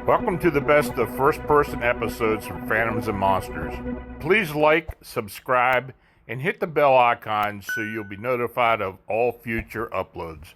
Welcome to the best of first-person episodes from Phantoms and Monsters. Please like, subscribe, and hit the bell icon so you'll be notified of all future uploads.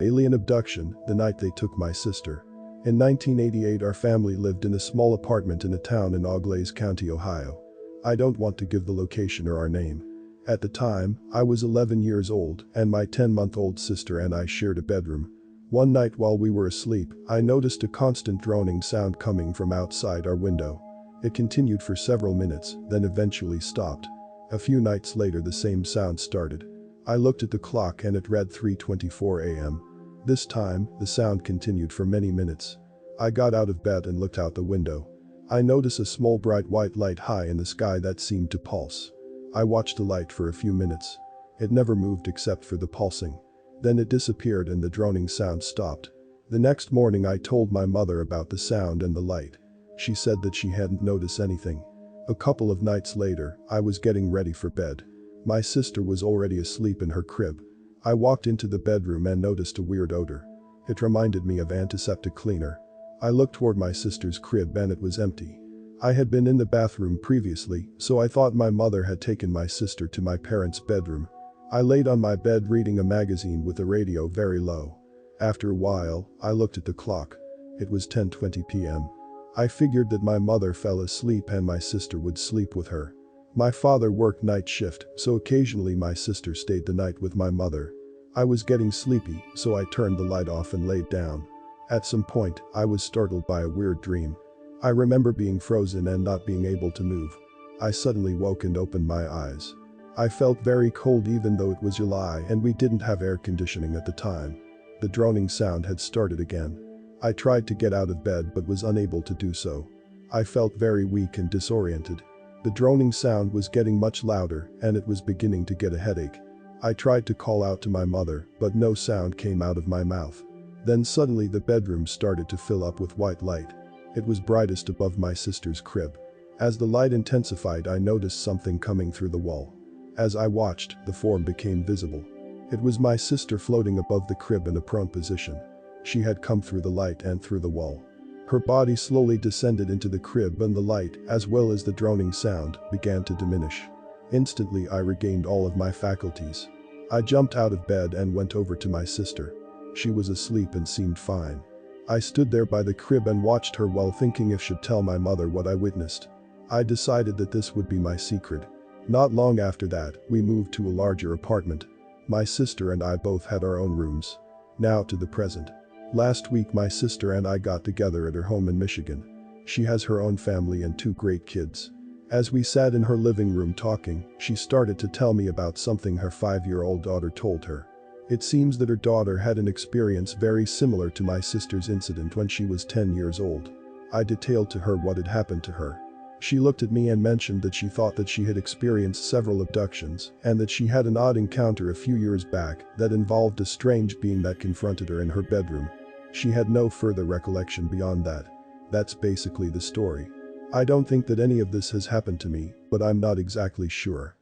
Alien abduction, the night they took my sister. In 1988, our family lived in a small apartment in a town in Auglaize County, Ohio. I don't want to give the location or our name. At the time, I was 11 years old, and my 10-month-old sister and I shared a bedroom. One night while we were asleep, I noticed a constant droning sound coming from outside our window. It continued for several minutes, then eventually stopped. A few nights later the same sound started. I looked at the clock and it read 3:24 a.m. This time, the sound continued for many minutes. I got out of bed and looked out the window. I noticed a small bright white light high in the sky that seemed to pulse. I watched the light for a few minutes. It never moved except for the pulsing. Then it disappeared and the droning sound stopped. The next morning I told my mother about the sound and the light. She said that she hadn't noticed anything. A couple of nights later, I was getting ready for bed. My sister was already asleep in her crib. I walked into the bedroom and noticed a weird odor. It reminded me of antiseptic cleaner. I looked toward my sister's crib and it was empty. I had been in the bathroom previously, so I thought my mother had taken my sister to my parents' bedroom. I laid on my bed reading a magazine with the radio very low. After a while, I looked at the clock. It was 10:20 p.m. I figured that my mother fell asleep and my sister would sleep with her. My father worked night shift, so occasionally my sister stayed the night with my mother. I was getting sleepy, so I turned the light off and laid down. At some point, I was startled by a weird dream. I remember being frozen and not being able to move. I suddenly woke and opened my eyes. I felt very cold even though it was July and we didn't have air conditioning at the time. The droning sound had started again. I tried to get out of bed but was unable to do so. I felt very weak and disoriented. The droning sound was getting much louder and it was beginning to get a headache. I tried to call out to my mother, but no sound came out of my mouth. Then suddenly the bedroom started to fill up with white light. It was brightest above my sister's crib. As the light intensified, I noticed something coming through the wall. As I watched, the form became visible. It was my sister floating above the crib in a prone position. She had come through the light and through the wall. Her body slowly descended into the crib and the light, as well as the droning sound, began to diminish. Instantly I regained all of my faculties. I jumped out of bed and went over to my sister. She was asleep and seemed fine. I stood there by the crib and watched her while thinking if I should tell my mother what I witnessed. I decided that this would be my secret. Not long after that, we moved to a larger apartment. My sister and I both had our own rooms. Now to the present. Last week my sister and I got together at her home in Michigan. She has her own family and 2 great kids. As we sat in her living room talking, she started to tell me about something her 5-year-old daughter told her. It seems that her daughter had an experience very similar to my sister's incident when she was 10 years old. I detailed to her what had happened to her. She looked at me and mentioned that she thought that she had experienced several abductions and that she had an odd encounter a few years back that involved a strange being that confronted her in her bedroom. She had no further recollection beyond that. That's basically the story. I don't think that any of this has happened to me, but I'm not exactly sure.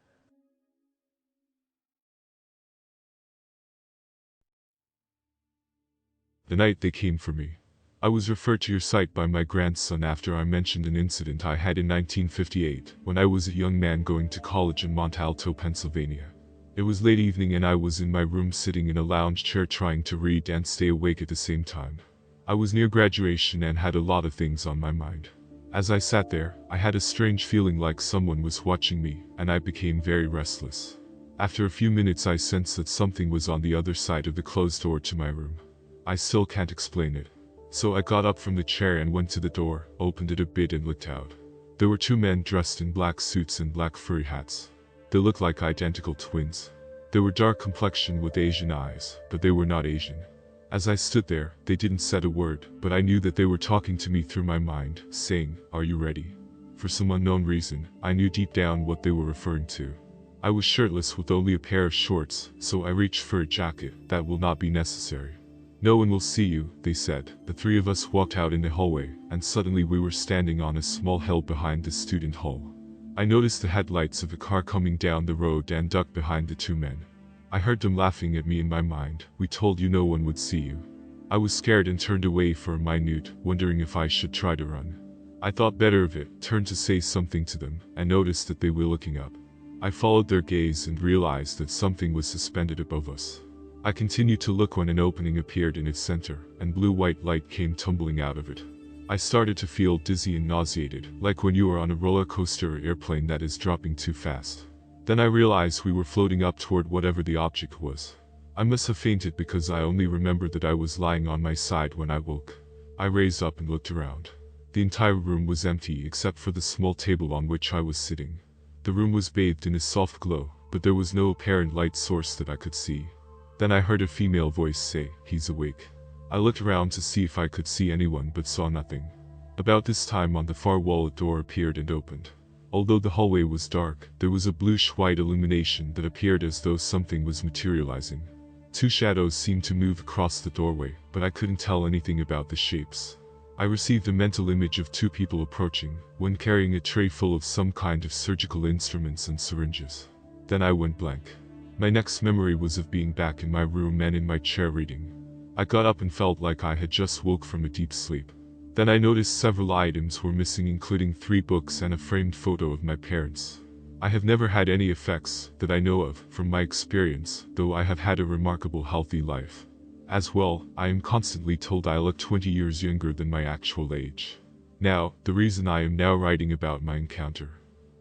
The night they came for me. I was referred to your site by my grandson after I mentioned an incident I had in 1958 when I was a young man going to college in Mont Alto, Pennsylvania. It was late evening and I was in my room sitting in a lounge chair trying to read and stay awake at the same time. I was near graduation and had a lot of things on my mind. As I sat there, I had a strange feeling like someone was watching me and I became very restless. After a few minutes I sensed that something was on the other side of the closed door to my room. I still can't explain it. So I got up from the chair and went to the door, opened it a bit and looked out. There were 2 men dressed in black suits and black furry hats. They looked like identical twins. They were dark complexioned with Asian eyes, but they were not Asian. As I stood there, they didn't say a word, but I knew that they were talking to me through my mind, saying, "Are you ready?" For some unknown reason, I knew deep down what they were referring to. I was shirtless with only a pair of shorts, so I reached for a jacket. "That will not be necessary. No one will see you," they said. The 3 of us walked out in the hallway, and suddenly we were standing on a small hill behind the student hall. I noticed the headlights of a car coming down the road and ducked behind the 2 men. I heard them laughing at me in my mind. "We told you no one would see you." I was scared and turned away for a minute, wondering if I should try to run. I thought better of it, turned to say something to them, and noticed that they were looking up. I followed their gaze and realized that something was suspended above us. I continued to look when an opening appeared in its center, and blue-white light came tumbling out of it. I started to feel dizzy and nauseated, like when you are on a roller coaster or airplane that is dropping too fast. Then I realized we were floating up toward whatever the object was. I must have fainted because I only remembered that I was lying on my side when I woke. I raised up and looked around. The entire room was empty except for the small table on which I was sitting. The room was bathed in a soft glow, but there was no apparent light source that I could see. Then I heard a female voice say, "He's awake." I looked around to see if I could see anyone but saw nothing. About this time on the far wall a door appeared and opened. Although the hallway was dark, there was a bluish-white illumination that appeared as though something was materializing. Two shadows seemed to move across the doorway, but I couldn't tell anything about the shapes. I received a mental image of two people approaching, one carrying a tray full of some kind of surgical instruments and syringes. Then I went blank. My next memory was of being back in my room and in my chair reading. I got up and felt like I had just woke from a deep sleep. Then I noticed several items were missing, including 3 books and a framed photo of my parents. I have never had any effects, that I know of, from my experience, though I have had a remarkable healthy life. As well, I am constantly told I look 20 years younger than my actual age. Now, the reason I am now writing about my encounter.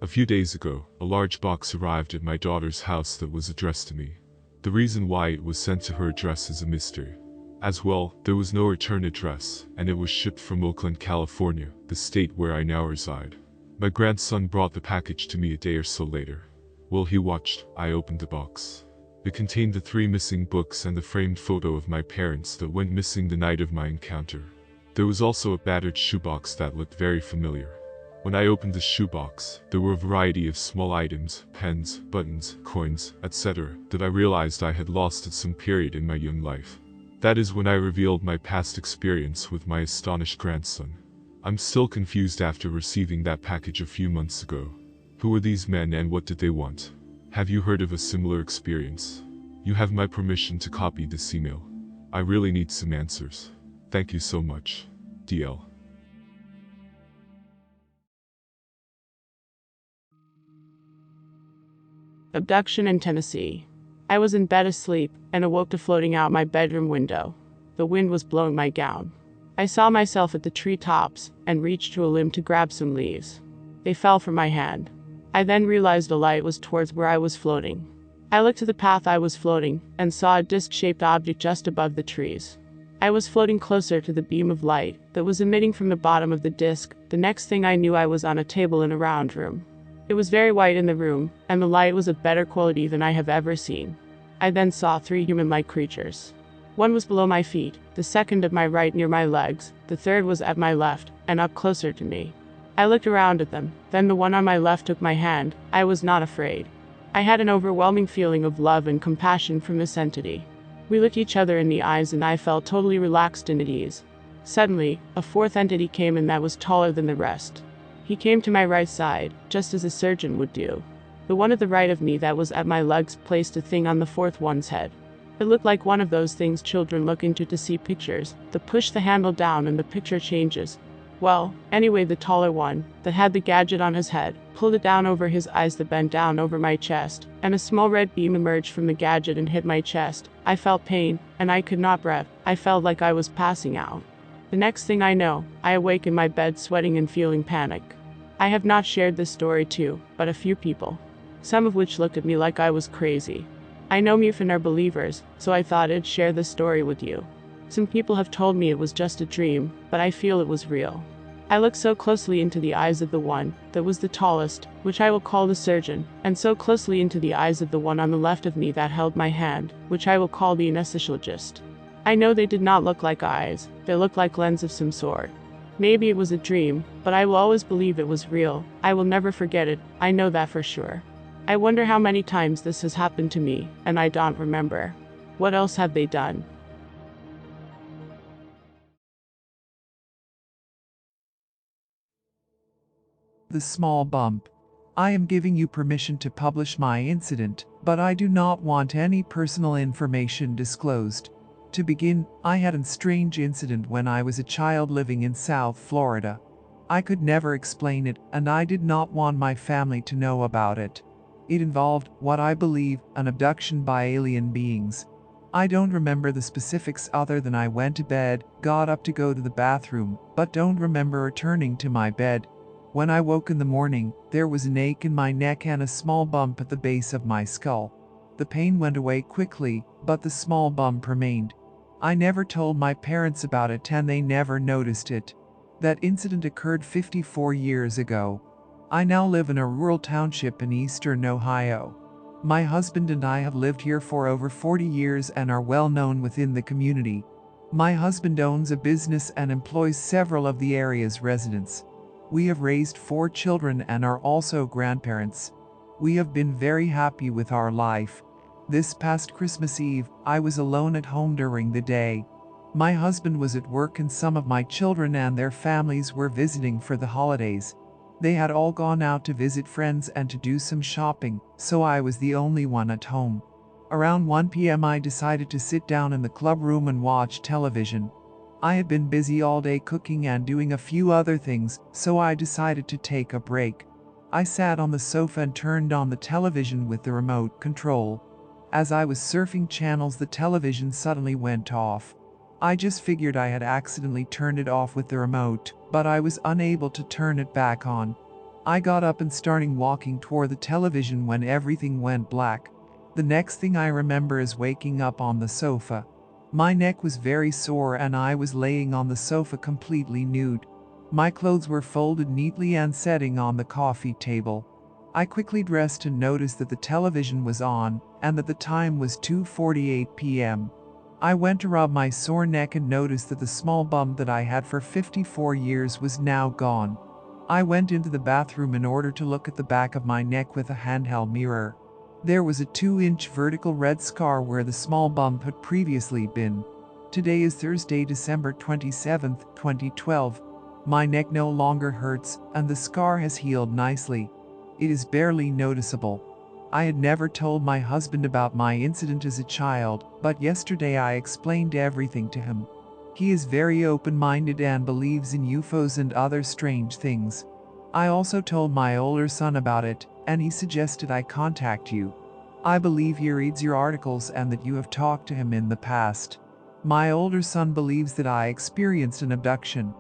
A few days ago, a large box arrived at my daughter's house that was addressed to me. The reason why it was sent to her address is a mystery. As well, there was no return address, and it was shipped from Oakland, California, the state where I now reside. My grandson brought the package to me a day or so later. While he watched, I opened the box. It contained the 3 missing books and the framed photo of my parents that went missing the night of my encounter. There was also a battered shoebox that looked very familiar. When I opened the shoebox, there were a variety of small items, pens, buttons, coins, etc., that I realized I had lost at some period in my young life. That is when I revealed my past experience with my astonished grandson. I'm still confused after receiving that package a few months ago. Who were these men and what did they want? Have you heard of a similar experience? You have my permission to copy this email. I really need some answers. Thank you so much. DL. Abduction in Tennessee. I was in bed asleep and awoke to floating out my bedroom window. The wind was blowing my gown. I saw myself at the treetops and reached to a limb to grab some leaves. They fell from my hand. I then realized the light was towards where I was floating. I looked to the path I was floating and saw a disc-shaped object just above the trees. I was floating closer to the beam of light that was emitting from the bottom of the disc. The next thing I knew, I was on a table in a round room. It was very white in the room, and the light was of better quality than I have ever seen. I then saw 3 human-like creatures. One was below my feet, the second at my right near my legs, the third was at my left, and up closer to me. I looked around at them, then the one on my left took my hand. I was not afraid. I had an overwhelming feeling of love and compassion from this entity. We looked each other in the eyes and I felt totally relaxed and at ease. Suddenly, a 4th entity came in that was taller than the rest. He came to my right side, just as a surgeon would do. The one at the right of me that was at my legs placed a thing on the 4th one's head. It looked like one of those things children look into to see pictures. Push the handle down and the picture changes. Well, anyway, the taller one, that had the gadget on his head, pulled it down over his eyes that bent down over my chest, and a small red beam emerged from the gadget and hit my chest. I felt pain, and I could not breathe. I felt like I was passing out. The next thing I know, I awake in my bed sweating and feeling panic. I have not shared this story to, but a few people. Some of which looked at me like I was crazy. I know Mufin are believers, so I thought I'd share this story with you. Some people have told me it was just a dream, but I feel it was real. I looked so closely into the eyes of the one that was the tallest, which I will call the surgeon, and so closely into the eyes of the one on the left of me that held my hand, which I will call the anesthesiologist. I know they did not look like eyes, they looked like lens of some sort. Maybe it was a dream, but I will always believe it was real. I will never forget it, I know that for sure. I wonder how many times this has happened to me, and I don't remember. What else have they done? The small bump. I am giving you permission to publish my incident, but I do not want any personal information disclosed. To begin, I had a strange incident when I was a child living in South Florida. I could never explain it, and I did not want my family to know about it. It involved, what I believe, an abduction by alien beings. I don't remember the specifics other than I went to bed, got up to go to the bathroom, but don't remember returning to my bed. When I woke in the morning, there was an ache in my neck and a small bump at the base of my skull. The pain went away quickly, but the small bump remained. I never told my parents about it and they never noticed it. That incident occurred 54 years ago. I now live in a rural township in eastern Ohio. My husband and I have lived here for over 40 years and are well known within the community. My husband owns a business and employs several of the area's residents. We have raised 4 children and are also grandparents. We have been very happy with our life. This past Christmas Eve, I was alone at home during the day. My husband was at work and some of my children and their families were visiting for the holidays. They had all gone out to visit friends and to do some shopping, so I was the only one at home. Around 1 p.m. I decided to sit down in the club room and watch television. I had been busy all day cooking and doing a few other things, so I decided to take a break. I sat on the sofa and turned on the television with the remote control. As I was surfing channels, the television suddenly went off. I just figured I had accidentally turned it off with the remote, but I was unable to turn it back on. I got up and started walking toward the television when everything went black. The next thing I remember is waking up on the sofa. My neck was very sore and I was laying on the sofa completely nude. My clothes were folded neatly and sitting on the coffee table. I quickly dressed and noticed that the television was on, and that the time was 2:48 p.m. I went to rub my sore neck and noticed that the small bump that I had for 54 years was now gone. I went into the bathroom in order to look at the back of my neck with a handheld mirror. There was a 2-inch vertical red scar where the small bump had previously been. Today is Thursday, December 27, 2012. My neck no longer hurts, and the scar has healed nicely. It is barely noticeable. I had never told my husband about my incident as a child, but yesterday I explained everything to him. He is very open-minded and believes in UFOs and other strange things. I also told my older son about it, and he suggested I contact you. I believe he reads your articles and that you have talked to him in the past. My older son believes that I experienced an abduction.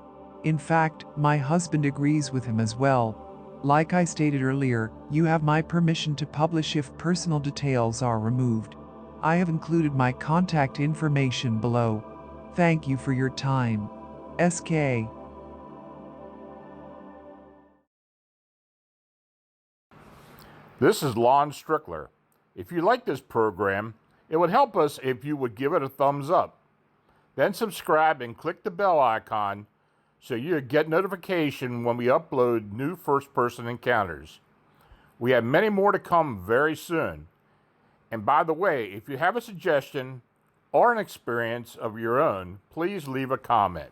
In fact, my husband agrees with him as well. Like I stated earlier, you have my permission to publish if personal details are removed. I have included my contact information below. Thank you for your time. SK. This is Lon Strickler. If you like this program, it would help us if you would give it a thumbs up. Then subscribe and click the bell icon so you get notification when we upload new first-person encounters. We have many more to come very soon. And by the way, if you have a suggestion or an experience of your own, please leave a comment.